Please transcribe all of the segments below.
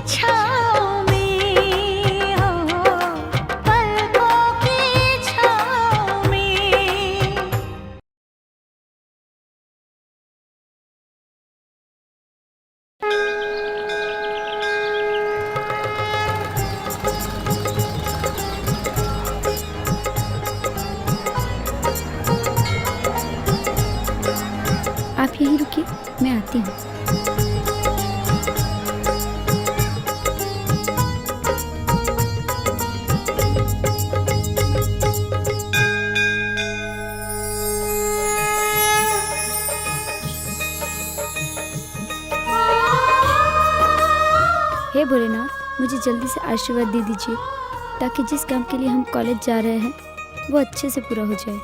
छाँव में, हो पलकों की छाँव में। आप यहीं रुकिए, मैं आती हूँ। हे भोलेनाथ, मुझे जल्दी से आशीर्वाद दे दीजिए ताकि जिस काम के लिए हम कॉलेज जा रहे हैं वो अच्छे से पूरा हो जाए।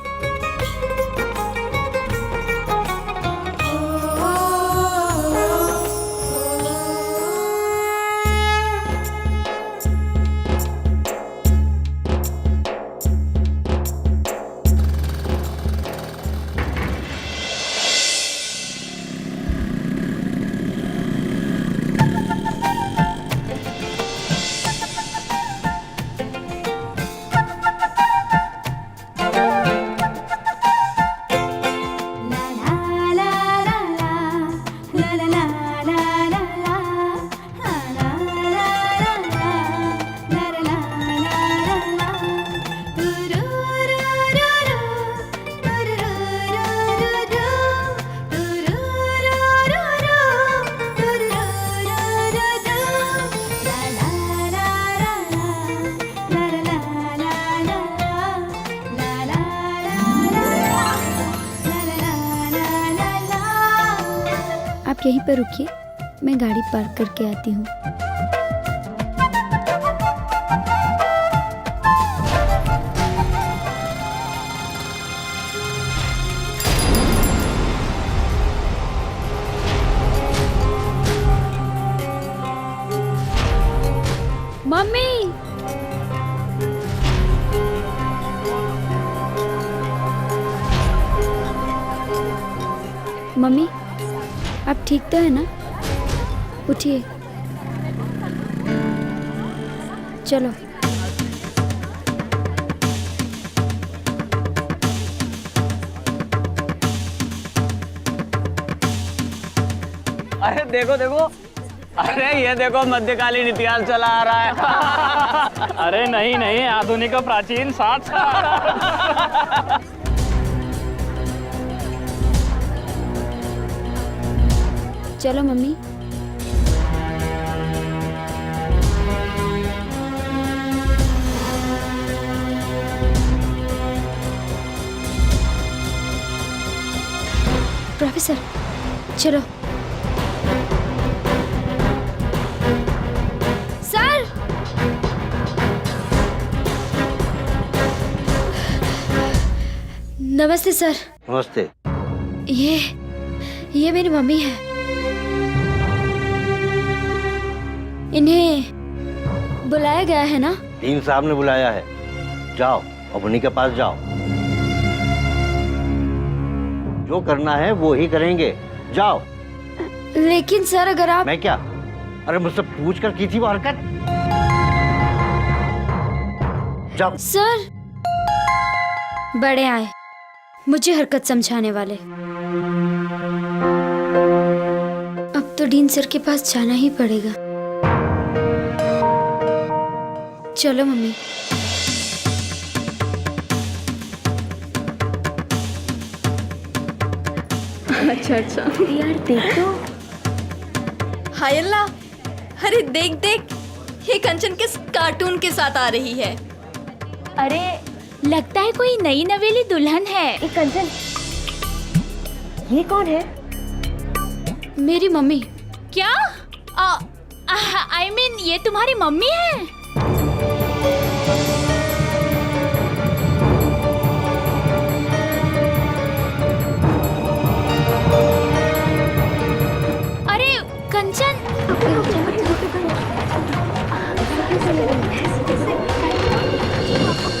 आप यहीं पर रुकिए, मैं गाड़ी पार्क करके आती हूँ। मम्मी, मम्मी आप ठीक तो है ना? उठिए, चलो। अरे देखो देखो, अरे ये देखो मध्यकालीन इतिहास चला आ रहा है। अरे नहीं नहीं, आधुनिक और प्राचीन साथ साथ। चलो मम्मी। प्रोफेसर चलो। सर, नमस्ते सर। नमस्ते। ये मेरी मम्मी है। इन्हें बुलाया गया है ना? डीन साहब ने बुलाया है, जाओ अब उन्हीं के पास जाओ। जो करना है वो ही करेंगे, जाओ। लेकिन सर अगर आप... मैं क्या? अरे मुझसे पूछ कर की थी वो हरकत। जाओ। सर, बड़े आए मुझे हरकत समझाने वाले। अब तो डीन सर के पास जाना ही पड़ेगा। चलो मम्मी। अच्छा यार देखो। हाय अल्लाह, अरे देख देख, ये कंचन किस कार्टून के साथ आ रही है। अरे लगता है कोई नई नवेली दुल्हन है। कंचन, ये कौन है? मेरी मम्मी। क्या? आई मीन ये तुम्हारी मम्मी है? अरे कंचन,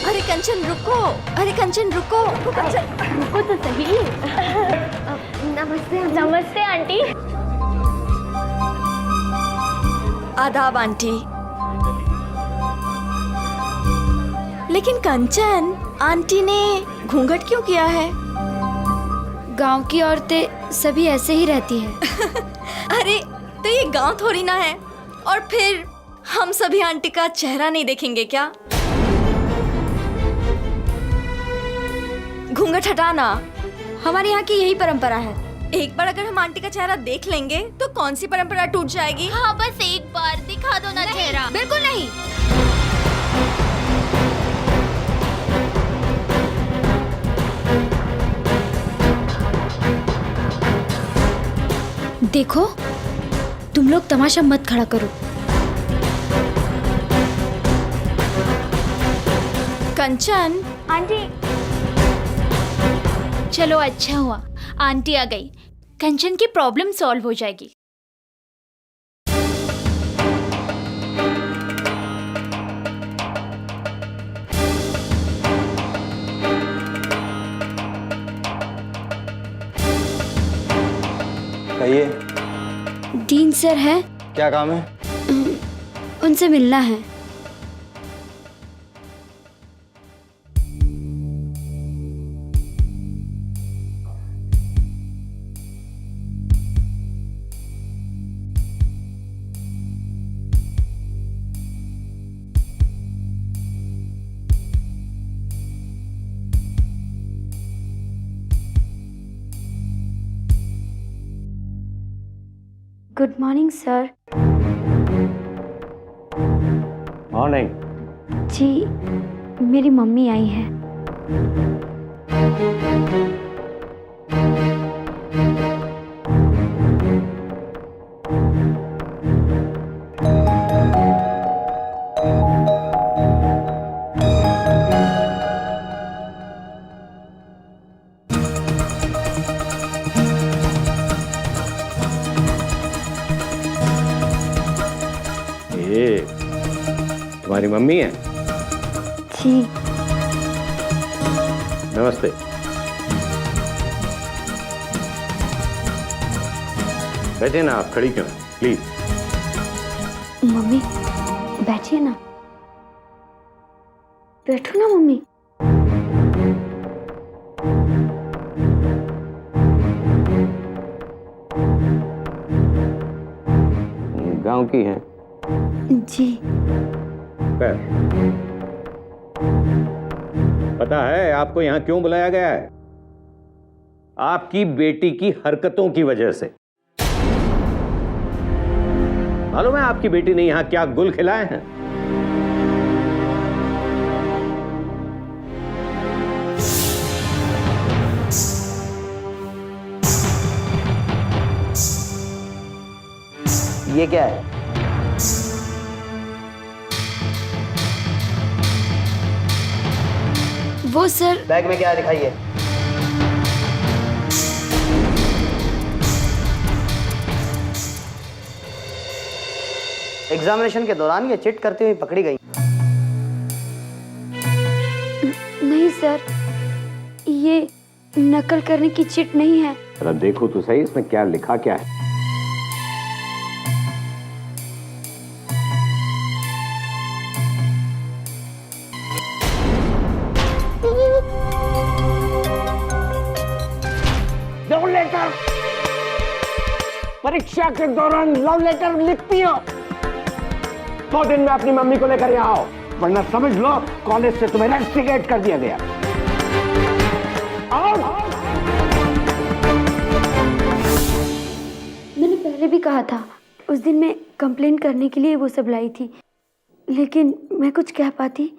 अरे कंचन रुको, अरे कंचन रुको, रुको तो सही। नमस्ते। नमस्ते आंटी। आदाब आंटी। लेकिन कंचन, आंटी ने घूंघट क्यों किया है? गांव की औरतें सभी ऐसे ही रहती है। अरे तो ये गांव थोड़ी ना है, और फिर हम सभी आंटी का चेहरा नहीं देखेंगे क्या? घूंघट हटाना हमारे यहाँ की यही परंपरा है। एक बार अगर हम आंटी का चेहरा देख लेंगे तो कौन सी परंपरा टूट जाएगी? हाँ, बस एक बार दिखा दो ना चेहरा। बिल्कुल नहीं। देखो, तुम लोग तमाशा मत खड़ा करो। कंचन आंटी, चलो अच्छा हुआ आंटी आ गई, कंचन की प्रॉब्लम सॉल्व हो जाएगी। कहिए, डीन सर है, क्या काम है? उनसे मिलना है। Good morning sir. मॉर्निंग। जी, मेरी मम्मी आई है। ये तुम्हारी मम्मी है? जी। नमस्ते। बैठे ना, आप खड़ी क्यों? प्लीज। मम्मी बैठिए ना। बैठो ना मम्मी। गांव की हैं? जी। पता है आपको यहाँ क्यों बुलाया गया है? आपकी बेटी की हरकतों की वजह से। मालूम है आपकी बेटी ने यहाँ क्या गुल खिलाए हैं? ये क्या है? वो सर, बैग में क्या है दिखाइए। एग्जामिनेशन के दौरान ये चिट करती हुई पकड़ी गई। नहीं सर, ये नकल करने की चिट नहीं है। जरा देखो तो सही इसमें क्या लिखा क्या है। लव लेटर, परीक्षा के दौरान लव लेटर लिखती हो? 2 दिन में अपनी मम्मी को लेकर यहाँ आओ, वरना समझ लो कॉलेज से तुम्हें रेस्टिकेट कर दिया गया। आओ। मैंने पहले भी कहा था, उस दिन मैं कंप्लेन करने के लिए वो सब लाई थी, लेकिन मैं कुछ कह पाती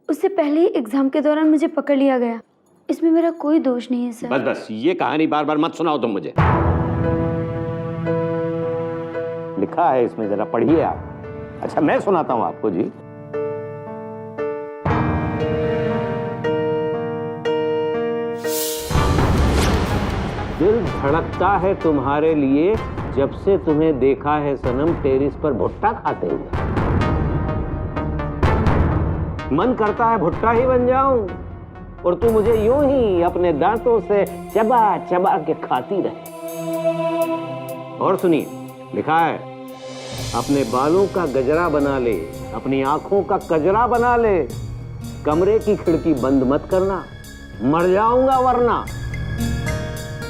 उससे पहले ही एग्जाम के दौरान मुझे पकड़ लिया गया। इसमें मेरा कोई दोष नहीं है सर। बस बस, ये कहानी बार बार मत सुनाओ तुम मुझे। लिखा है इसमें, जरा पढ़िए आप। अच्छा मैं सुनाता हूं आपको जी। दिल धड़कता है तुम्हारे लिए, जब से तुम्हें देखा है सनम टेरिस पर भुट्टा खाते हुए। मन करता है भुट्टा ही बन जाऊं और तू मुझे यूं ही अपने दांतों से चबा चबा के खाती रहे। और सुनिए, लिखा है अपने बालों का गजरा बना ले, अपनी आंखों का कजरा बना ले, कमरे की खिड़की बंद मत करना, मर जाऊंगा वरना।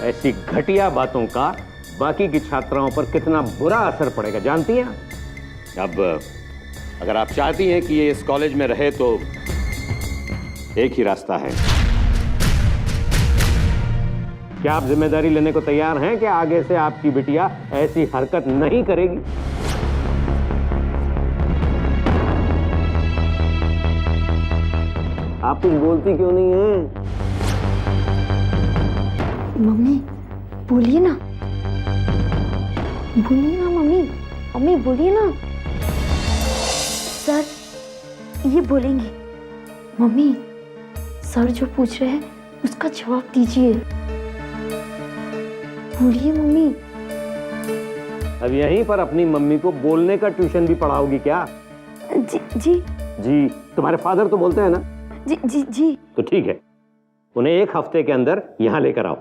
ऐसी घटिया बातों का बाकी की छात्राओं पर कितना बुरा असर पड़ेगा जानती हैं? अब अगर आप चाहती हैं कि ये इस कॉलेज में रहे तो एक ही रास्ता है। क्या आप जिम्मेदारी लेने को तैयार हैं कि आगे से आपकी बिटिया ऐसी हरकत नहीं करेगी? आप कुछ बोलती क्यों नहीं हैं? मम्मी बोलिए ना, बोलिए ना मम्मी, मम्मी बोलिए ना। सर ये बोलेंगे। मम्मी सर जो पूछ रहे हैं उसका जवाब दीजिए, बोलिए मम्मी। अब यहीं पर अपनी मम्मी को बोलने का ट्यूशन भी पढ़ाओगी क्या? जी जी जी, तुम्हारे फादर तो बोलते हैं ना? जी जी जी। तो ठीक है, उन्हें एक हफ्ते के अंदर यहां लेकर आओ,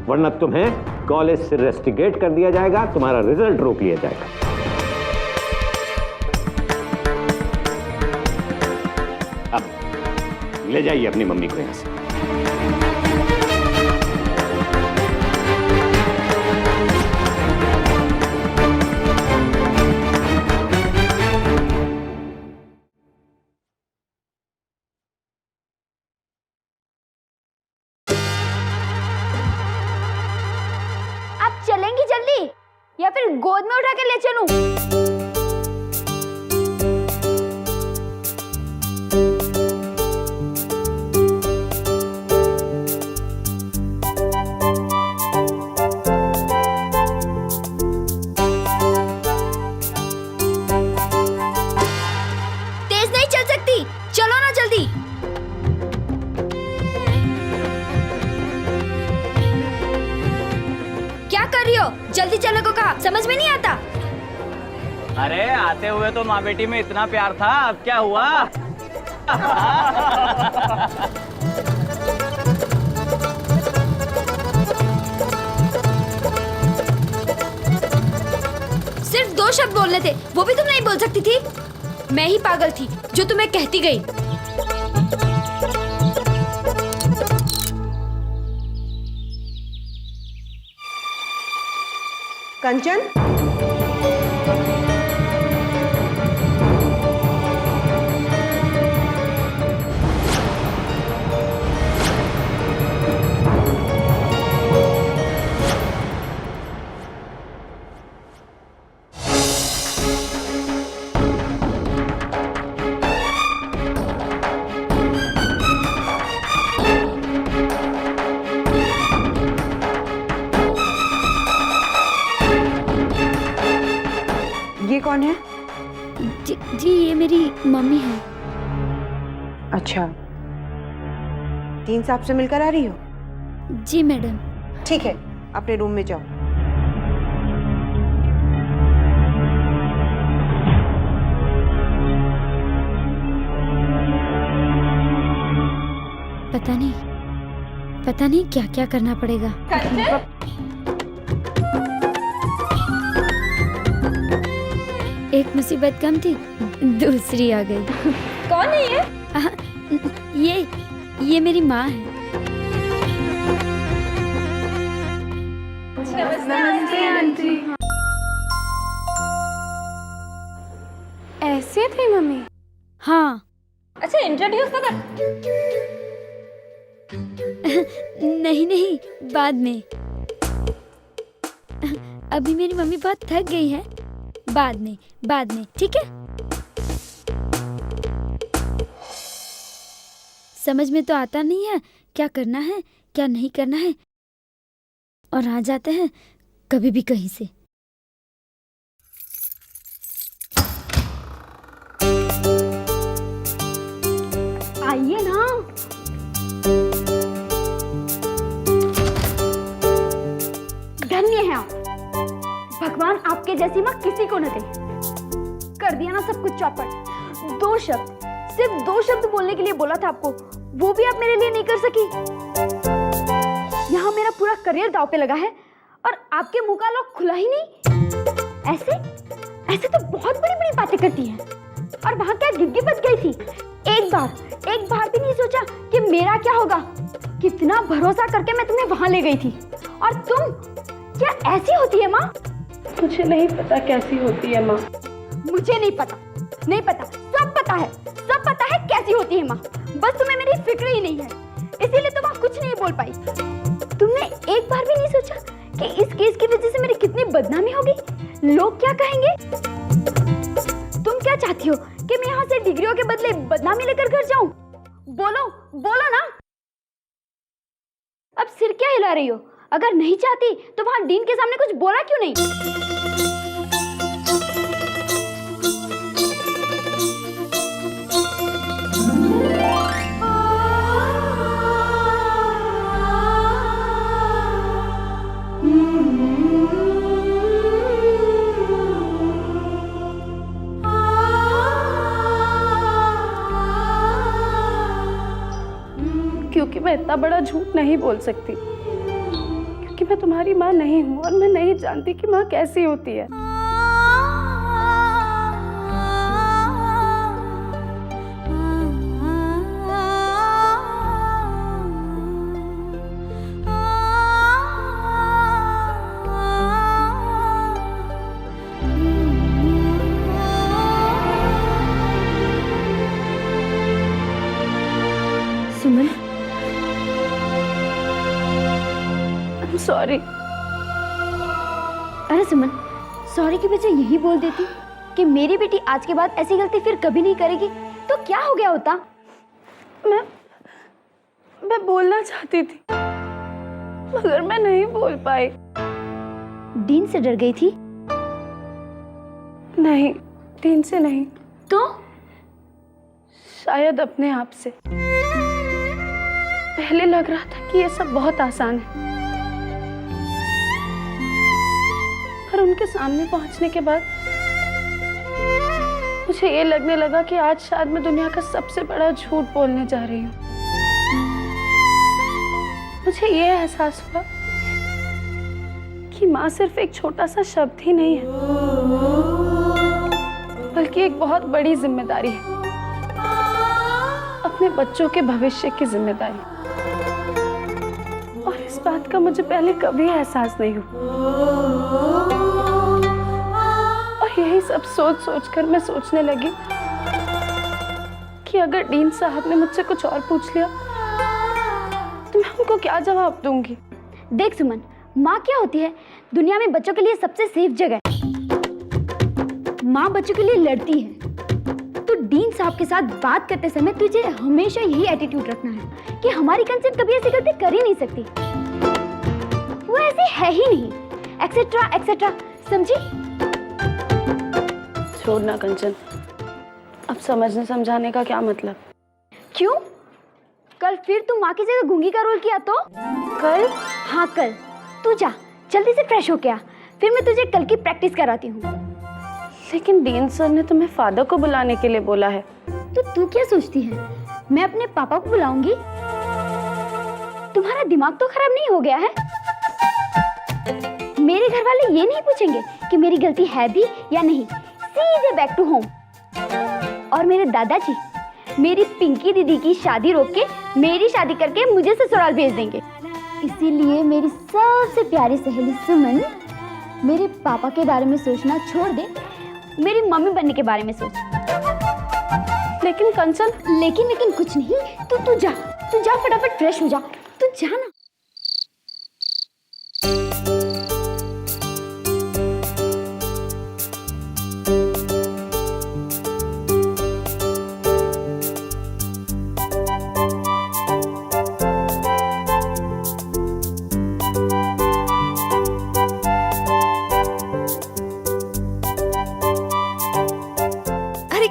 वरना तुम्हें कॉलेज से रेस्टिकेट कर दिया जाएगा, तुम्हारा रिजल्ट रोक लिया जाएगा। अब ले जाइए अपनी मम्मी को यहां से। आप चलेंगी जल्दी या फिर गोद में उठा के ले चलूं? तेज नहीं चल सकती, चलो ना जल्दी। क्या कर रही हो? जल्दी चलने को कहा, समझ में नहीं आता। अरे आते हुए तो माँ बेटी में इतना प्यार था, अब क्या हुआ? सिर्फ 2 शब्द बोलने थे, वो भी तुम नहीं बोल सकती थी? मैं ही पागल थी जो तुम्हें कहती गई। कंचन, ये कौन है? जी ये मेरी मम्मी है। अच्छा, तीन साहब से मिलकर आ रही हो? जी मैडम। ठीक है, अपने रूम में जाओ। पता नहीं क्या क्या करना पड़ेगा। एक मुसीबत कम थी, दूसरी आ गई। कौन है ये? ये मेरी माँ है। नमस्ते आंटी। ऐसे थे मम्मी? हाँ। अच्छा, इंट्रोड्यूस तो कर। नहीं, बाद में। अभी मेरी मम्मी बहुत थक गई है, बाद में, ठीक है? समझ में तो आता नहीं है क्या करना है क्या नहीं करना है, और आ जाते हैं कभी भी कहीं से। आइए ना। धन्य है आप, भगवान आपके जैसी माँ किसी को न दे। कर दिया ना सब कुछ चौपट। 2 शब्द, सिर्फ 2 शब्द बोलने के लिए बोला था आपको, वो भी आप मेरे लिए नहीं कर सकी। यहाँ मेरा पूरा करियर दांव पे लगा है और आपके मुंह का लॉक खुला ही नहीं। ऐसे ऐसे तो बहुत बड़ी बड़ी बातें करती है। और वहां क्या गिग्गी बच गई थी? एक बार भी नहीं सोचा कि मेरा क्या होगा। कितना भरोसा करके मैं तुम्हें वहां ले गई थी, और तुम क्या ऐसी होती है माँ? मुझे नहीं पता कैसी होती है माँ। मुझे नहीं पता, सब पता है कैसी होती है माँ। बस तुम्हें मेरी फिक्र ही नहीं है, इसीलिए तुम वहाँ कुछ नहीं बोल पाई। तुमने एक बार भी नहीं सोचा कि इस केस की वजह से मेरी कितनी बदनामी होगी, लोग क्या कहेंगे? तुम क्या चाहती हो कि मैं यहाँ से डिग्रियों के बदले बदनामी लेकर घर जाऊं? बोलो ना। अब सिर क्या हिला रही हो? अगर नहीं चाहती तो वहां डीन के सामने कुछ बोला क्यों नहीं? क्योंकि मैं इतना बड़ा झूठ नहीं बोल सकती, क्योंकि मैं तुम्हारी माँ नहीं हूँ और मैं नहीं जानती कि माँ कैसी होती है। सुमन, सॉरी। अरे सुमन, सॉरी की वजह यही बोल देती कि मेरी बेटी आज के बाद ऐसी गलती फिर कभी नहीं करेगी, तो क्या हो गया होता? मैं बोलना चाहती थी मगर मैं नहीं बोल पाई। डीन से डर गई थी? नहीं, डीन से नहीं, तो शायद अपने आप से। पहले लग रहा था कि ये सब बहुत आसान है, पर उनके सामने पहुंचने के बाद मुझे ये लगने लगा कि आज शायद मैं दुनिया का सबसे बड़ा झूठ बोलने जा रही हूँ। मुझे ये एहसास हुआ कि माँ सिर्फ एक छोटा सा शब्द ही नहीं है, बल्कि एक बहुत बड़ी जिम्मेदारी है, अपने बच्चों के भविष्य की जिम्मेदारी। और इस बात का मुझे पहले कभी एहसास नहीं हुआ। और यही सब सोच कर मैं सोचने लगी कि अगर डीन साहब ने मुझसे कुछ और पूछ लिया तो मैं उनको क्या जवाब दूंगी। देख सुमन, माँ क्या होती है दुनिया में बच्चों के लिए सबसे सेफ जगह। माँ बच्चों के लिए लड़ती है, तो डीन साहब के साथ बात करते समय तुझे हमेशा यही एटीट्यूड रखना है कि हमारी कंचन कभी ऐसी गलती कर ही नहीं सकती, वो ऐसी है ही नहीं, एक्सेट्रा एक्सेट्रा। समझी? छोड़ना कंचन, अब समझने समझाने का क्या मतलब? क्यों? कल फिर तुम माँ की जगह गूंगी का रोल किया तो? कल? हाँ कल। तू जा जल्दी से फ्रेश हो के आ, फिर मैं तुझे कल की प्रैक्टिस कराती हूँ। लेकिन डीन सर ने तुम्हें फादर को बुलाने के लिए बोला है। तो तू क्या सोचती है मैं अपने पापा को बुलाऊंगी? तुम्हारा दिमाग तो खराब नहीं हो गया है? मेरे घर वाले ये नहीं पूछेंगे कि मेरी गलती है भी या नहीं, सीधे बैक टू होम। और मेरे दादाजी मेरी पिंकी दीदी की शादी रोक के मेरी शादी करके मुझे ससुराल भेज देंगे। इसीलिए मेरी सबसे प्यारी सहेली सुमन, मेरे पापा के बारे में सोचना छोड़ दे, मेरी मम्मी बनने के बारे में सोच। लेकिन कंचन, लेकिन कुछ नहीं, तू जा फटाफट फ्रेश हो जा, तू जा ना।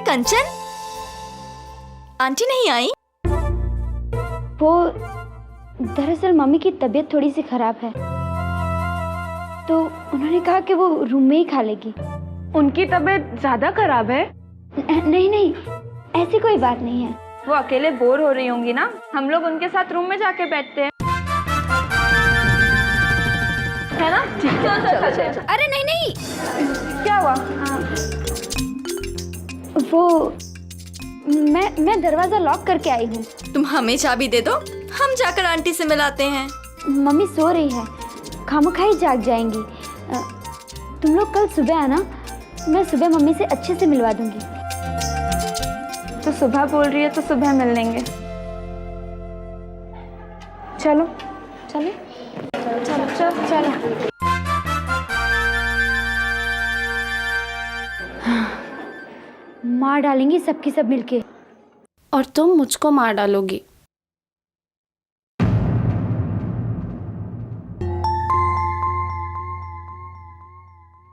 कंचन, आंटी नहीं आई? वो दरअसल मम्मी की तबीयत थोड़ी सी खराब है, तो उन्होंने कहा कि वो रूम में ही खा लेगी। उनकी तबीयत ज्यादा खराब है? नहीं, ऐसी कोई बात नहीं है। वो अकेले बोर हो रही होंगी ना, हम लोग उनके साथ रूम में जाके बैठते हैं, है ना? ठीक है, चलो। अरे नहीं नहीं, क्या हुआ? वो मैं दरवाज़ा लॉक करके आई हूँ। तुम हमें चाबी दे दो, हम जाकर आंटी से मिलाते हैं। मम्मी सो रही है, खामखा ही जाग जाएंगी। तुम लोग कल सुबह आना, मैं सुबह मम्मी से अच्छे से मिलवा दूंगी। तो सुबह बोल रही है तो सुबह मिल लेंगे। चलो चलो चलो चलो चलो। मार डालेंगी सबकी सब मिलके। और तुम मुझको मार डालोगी।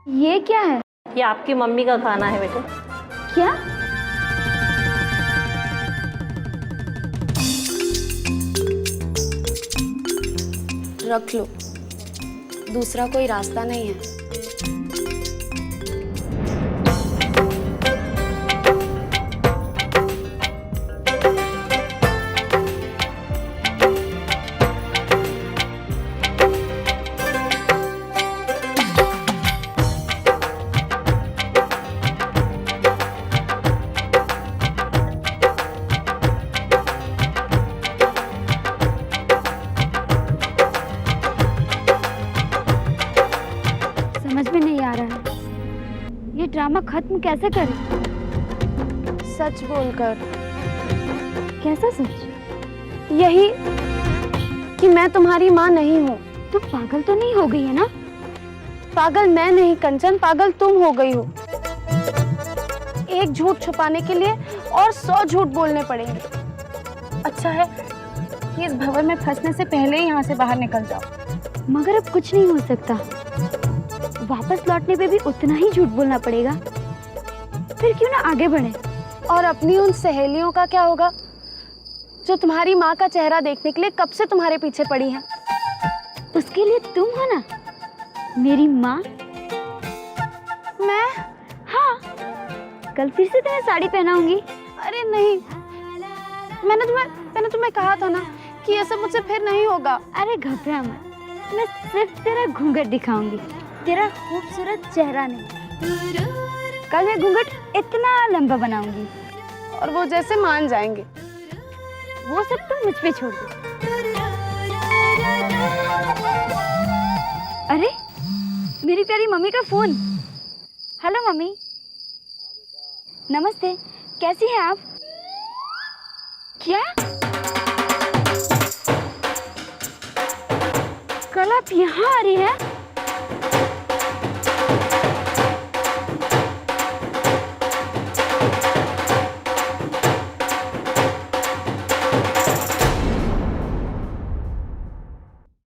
ये क्या है? ये आपकी मम्मी का खाना है बेटे। क्या? रख लो, दूसरा कोई रास्ता नहीं है। समझ में नहीं आ रहा है, ये ड्रामा खत्म कैसे करें? सच बोलकर। कैसा सच? यही कि मैं तुम्हारी माँ नहीं हूँ। तुम पागल तो नहीं हो गई है ना? पागल मैं नहीं कंचन, पागल तुम हो गई हो। एक झूठ छुपाने के लिए और 100 झूठ बोलने पड़ेंगे। अच्छा है कि इस भंवर में फंसने से पहले ही यहाँ से बाहर निकल जाओ। मगर अब कुछ नहीं हो सकता, वापस लौटने पे भी उतना ही झूठ बोलना पड़ेगा। फिर क्यों ना आगे बढ़े। और अपनी उन सहेलियों का क्या होगा जो तुम्हारी माँ का चेहरा देखने के लिए कब से तुम्हारे पीछे पड़ी हैं? उसके लिए तुम हो ना मेरी माँ। मैं? हाँ, कल फिर से तुम्हें साड़ी पहनाऊंगी। अरे नहीं, मैंने तुम्हें कहा था ना कि ये सब मुझसे फिर नहीं होगा। अरे घबरा मत, मैं सिर्फ तेरा घूंघट दिखाऊंगी, तेरा खूबसूरत चेहरा नहीं। कल मैं घूंघट इतना लंबा बनाऊंगी और वो जैसे मान जाएंगे। वो सब तुम मुझ पे छोड़ दो। अरे मेरी प्यारी मम्मी का फोन। Hello mummy. नमस्ते, कैसी हैं आप? क्या? कल आप यहाँ आ रही हैं?